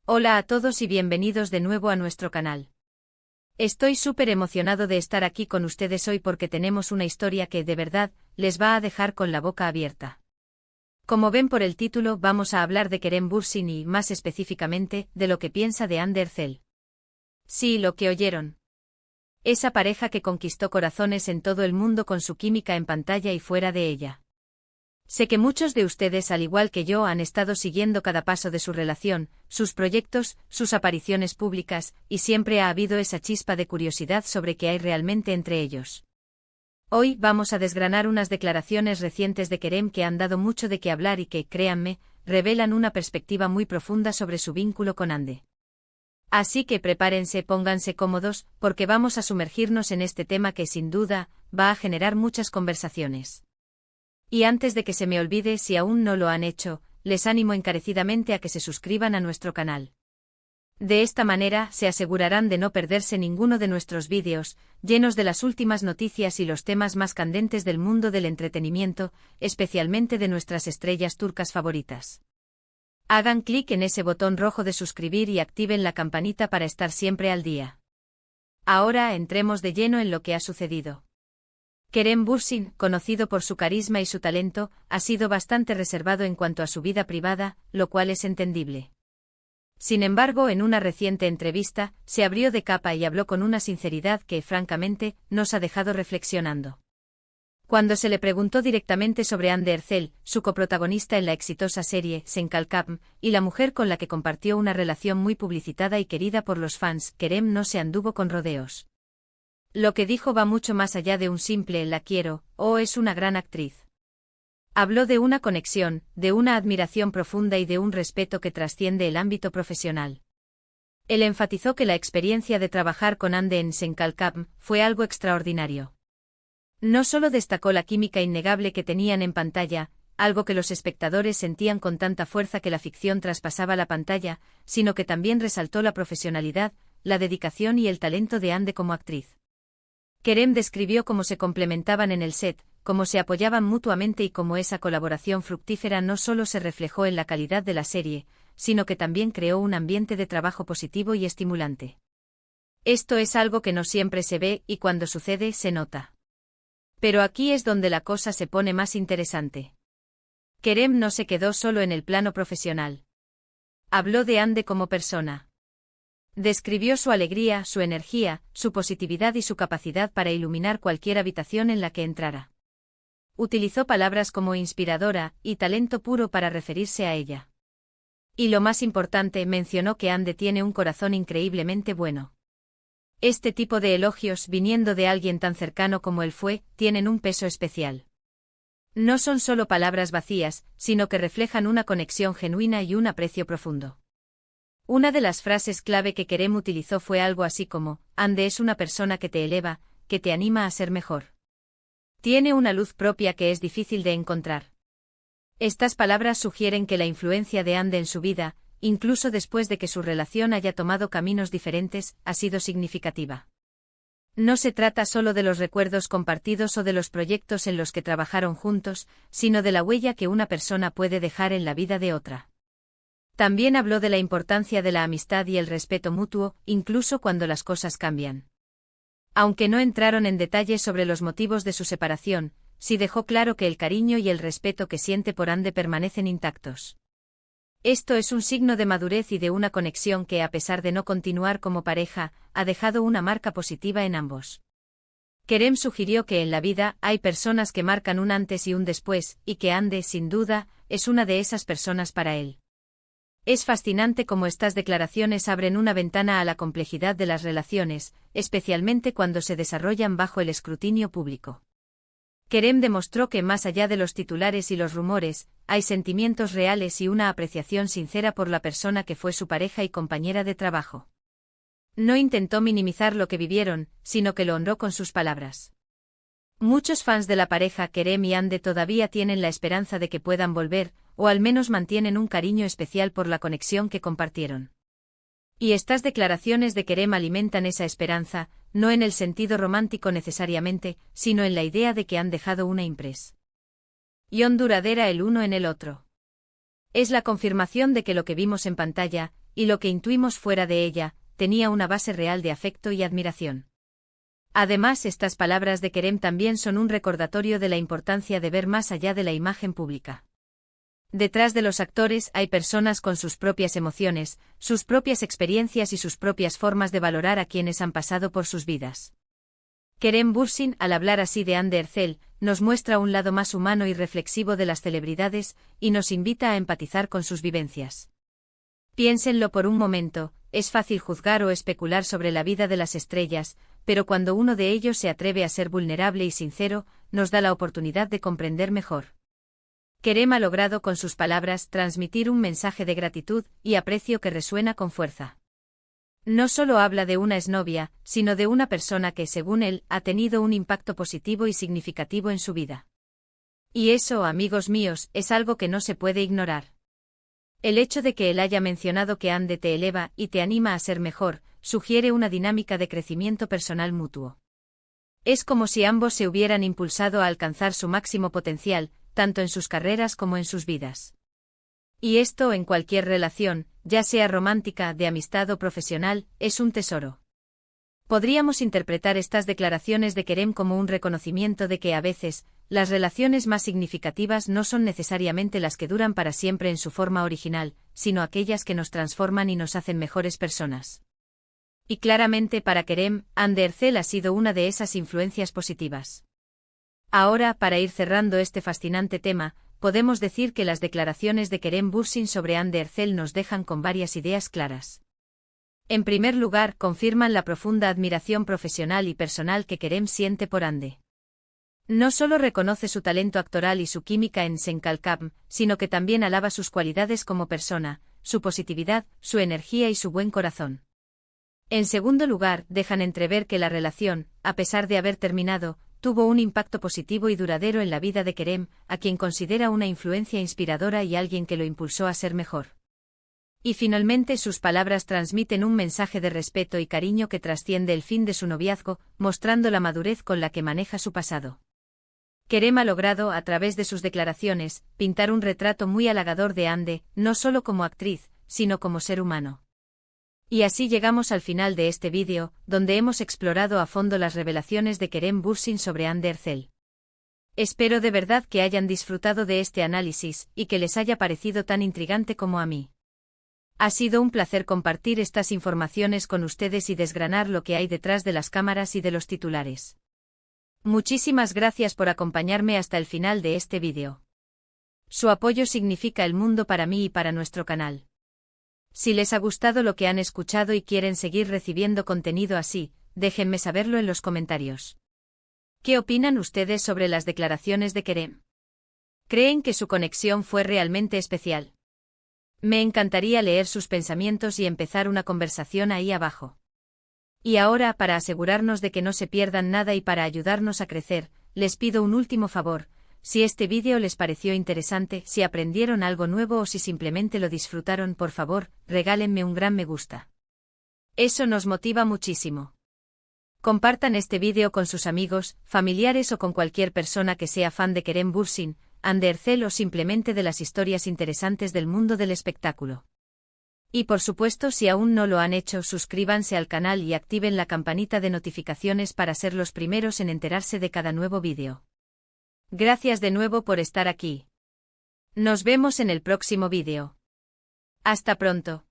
Hola a todos y bienvenidos de nuevo a nuestro canal. Estoy súper emocionado de estar aquí con ustedes hoy porque tenemos una historia que, de verdad, les va a dejar con la boca abierta. Como ven por el título, vamos a hablar de Kerem Bürsin y, más específicamente, de lo que piensa de Hande Erçel. Sí, lo que oyeron. Esa pareja que conquistó corazones en todo el mundo con su química en pantalla y fuera de ella. Sé que muchos de ustedes, al igual que yo, han estado siguiendo cada paso de su relación, sus proyectos, sus apariciones públicas, y siempre ha habido esa chispa de curiosidad sobre qué hay realmente entre ellos. Hoy vamos a desgranar unas declaraciones recientes de Kerem que han dado mucho de qué hablar y que, créanme, revelan una perspectiva muy profunda sobre su vínculo con Hande. Así que prepárense, pónganse cómodos, porque vamos a sumergirnos en este tema que sin duda va a generar muchas conversaciones. Y antes de que se me olvide, si aún no lo han hecho, les animo encarecidamente a que se suscriban a nuestro canal. De esta manera se asegurarán de no perderse ninguno de nuestros vídeos, llenos de las últimas noticias y los temas más candentes del mundo del entretenimiento, especialmente de nuestras estrellas turcas favoritas. Hagan clic en ese botón rojo de suscribir y activen la campanita para estar siempre al día. Ahora entremos de lleno en lo que ha sucedido. Kerem Bürsin, conocido por su carisma y su talento, ha sido bastante reservado en cuanto a su vida privada, lo cual es entendible. Sin embargo, en una reciente entrevista, se abrió de capa y habló con una sinceridad que, francamente, nos ha dejado reflexionando. Cuando se le preguntó directamente sobre Hande Erçel, su coprotagonista en la exitosa serie Sen Kalkam, y la mujer con la que compartió una relación muy publicitada y querida por los fans, Kerem no se anduvo con rodeos. Lo que dijo va mucho más allá de un simple «la quiero» o «es una gran actriz». Habló de una conexión, de una admiración profunda y de un respeto que trasciende el ámbito profesional. Él enfatizó que la experiencia de trabajar con Hande en Sen Kalkam fue algo extraordinario. No solo destacó la química innegable que tenían en pantalla, algo que los espectadores sentían con tanta fuerza que la ficción traspasaba la pantalla, sino que también resaltó la profesionalidad, la dedicación y el talento de Hande como actriz. Kerem describió cómo se complementaban en el set, cómo se apoyaban mutuamente y cómo esa colaboración fructífera no solo se reflejó en la calidad de la serie, sino que también creó un ambiente de trabajo positivo y estimulante. Esto es algo que no siempre se ve y cuando sucede se nota. Pero aquí es donde la cosa se pone más interesante. Kerem no se quedó solo en el plano profesional. Habló de Hande como persona. Describió su alegría, su energía, su positividad y su capacidad para iluminar cualquier habitación en la que entrara. Utilizó palabras como inspiradora y talento puro para referirse a ella. Y lo más importante, mencionó que Hande tiene un corazón increíblemente bueno. Este tipo de elogios, viniendo de alguien tan cercano como él fue, tienen un peso especial. No son solo palabras vacías, sino que reflejan una conexión genuina y un aprecio profundo. Una de las frases clave que Kerem utilizó fue algo así como, Hande es una persona que te eleva, que te anima a ser mejor. Tiene una luz propia que es difícil de encontrar. Estas palabras sugieren que la influencia de Hande en su vida, incluso después de que su relación haya tomado caminos diferentes, ha sido significativa. No se trata solo de los recuerdos compartidos o de los proyectos en los que trabajaron juntos, sino de la huella que una persona puede dejar en la vida de otra. También habló de la importancia de la amistad y el respeto mutuo, incluso cuando las cosas cambian. Aunque no entraron en detalles sobre los motivos de su separación, sí dejó claro que el cariño y el respeto que siente por Hande permanecen intactos. Esto es un signo de madurez y de una conexión que, a pesar de no continuar como pareja, ha dejado una marca positiva en ambos. Kerem sugirió que en la vida hay personas que marcan un antes y un después, y que Hande, sin duda, es una de esas personas para él. Es fascinante cómo estas declaraciones abren una ventana a la complejidad de las relaciones, especialmente cuando se desarrollan bajo el escrutinio público. Kerem demostró que más allá de los titulares y los rumores, hay sentimientos reales y una apreciación sincera por la persona que fue su pareja y compañera de trabajo. No intentó minimizar lo que vivieron, sino que lo honró con sus palabras. Muchos fans de la pareja Kerem y Hande todavía tienen la esperanza de que puedan volver, o al menos mantienen un cariño especial por la conexión que compartieron. Y estas declaraciones de Kerem alimentan esa esperanza, no en el sentido romántico necesariamente, sino en la idea de que han dejado una impresión duradera el uno en el otro. Es la confirmación de que lo que vimos en pantalla, y lo que intuimos fuera de ella, tenía una base real de afecto y admiración. Además, estas palabras de Kerem también son un recordatorio de la importancia de ver más allá de la imagen pública. Detrás de los actores hay personas con sus propias emociones, sus propias experiencias y sus propias formas de valorar a quienes han pasado por sus vidas. Kerem Bürsin, al hablar así de Hande Erçel, nos muestra un lado más humano y reflexivo de las celebridades, y nos invita a empatizar con sus vivencias. Piénsenlo por un momento, es fácil juzgar o especular sobre la vida de las estrellas, pero cuando uno de ellos se atreve a ser vulnerable y sincero, nos da la oportunidad de comprender mejor. Kerem ha logrado con sus palabras transmitir un mensaje de gratitud y aprecio que resuena con fuerza. No solo habla de una exnovia, sino de una persona que, según él, ha tenido un impacto positivo y significativo en su vida. Y eso, amigos míos, es algo que no se puede ignorar. El hecho de que él haya mencionado que Hande te eleva y te anima a ser mejor, sugiere una dinámica de crecimiento personal mutuo. Es como si ambos se hubieran impulsado a alcanzar su máximo potencial, tanto en sus carreras como en sus vidas. Y esto en cualquier relación, ya sea romántica, de amistad o profesional, es un tesoro. Podríamos interpretar estas declaraciones de Kerem como un reconocimiento de que a veces, las relaciones más significativas no son necesariamente las que duran para siempre en su forma original, sino aquellas que nos transforman y nos hacen mejores personas. Y claramente para Kerem, Hande Erçel ha sido una de esas influencias positivas. Ahora, para ir cerrando este fascinante tema, podemos decir que las declaraciones de Kerem Bürsin sobre Hande Erçel nos dejan con varias ideas claras. En primer lugar, confirman la profunda admiración profesional y personal que Kerem siente por Hande. No solo reconoce su talento actoral y su química en Sen Kalkam, sino que también alaba sus cualidades como persona, su positividad, su energía y su buen corazón. En segundo lugar, dejan entrever que la relación, a pesar de haber terminado, tuvo un impacto positivo y duradero en la vida de Kerem, a quien considera una influencia inspiradora y alguien que lo impulsó a ser mejor. Y finalmente sus palabras transmiten un mensaje de respeto y cariño que trasciende el fin de su noviazgo, mostrando la madurez con la que maneja su pasado. Kerem ha logrado, a través de sus declaraciones, pintar un retrato muy halagador de Hande, no solo como actriz, sino como ser humano. Y así llegamos al final de este vídeo, donde hemos explorado a fondo las revelaciones de Kerem Bürsin sobre Hande Erçel. Espero de verdad que hayan disfrutado de este análisis, y que les haya parecido tan intrigante como a mí. Ha sido un placer compartir estas informaciones con ustedes y desgranar lo que hay detrás de las cámaras y de los titulares. Muchísimas gracias por acompañarme hasta el final de este vídeo. Su apoyo significa el mundo para mí y para nuestro canal. Si les ha gustado lo que han escuchado y quieren seguir recibiendo contenido así, déjenme saberlo en los comentarios. ¿Qué opinan ustedes sobre las declaraciones de Kerem? ¿Creen que su conexión fue realmente especial? Me encantaría leer sus pensamientos y empezar una conversación ahí abajo. Y ahora, para asegurarnos de que no se pierdan nada y para ayudarnos a crecer, les pido un último favor. Si este vídeo les pareció interesante, si aprendieron algo nuevo o si simplemente lo disfrutaron, por favor, regálenme un gran me gusta. Eso nos motiva muchísimo. Compartan este vídeo con sus amigos, familiares o con cualquier persona que sea fan de Kerem Bürsin, Hande Erçel o simplemente de las historias interesantes del mundo del espectáculo. Y por supuesto, si aún no lo han hecho, suscríbanse al canal y activen la campanita de notificaciones para ser los primeros en enterarse de cada nuevo vídeo. Gracias de nuevo por estar aquí. Nos vemos en el próximo vídeo. Hasta pronto.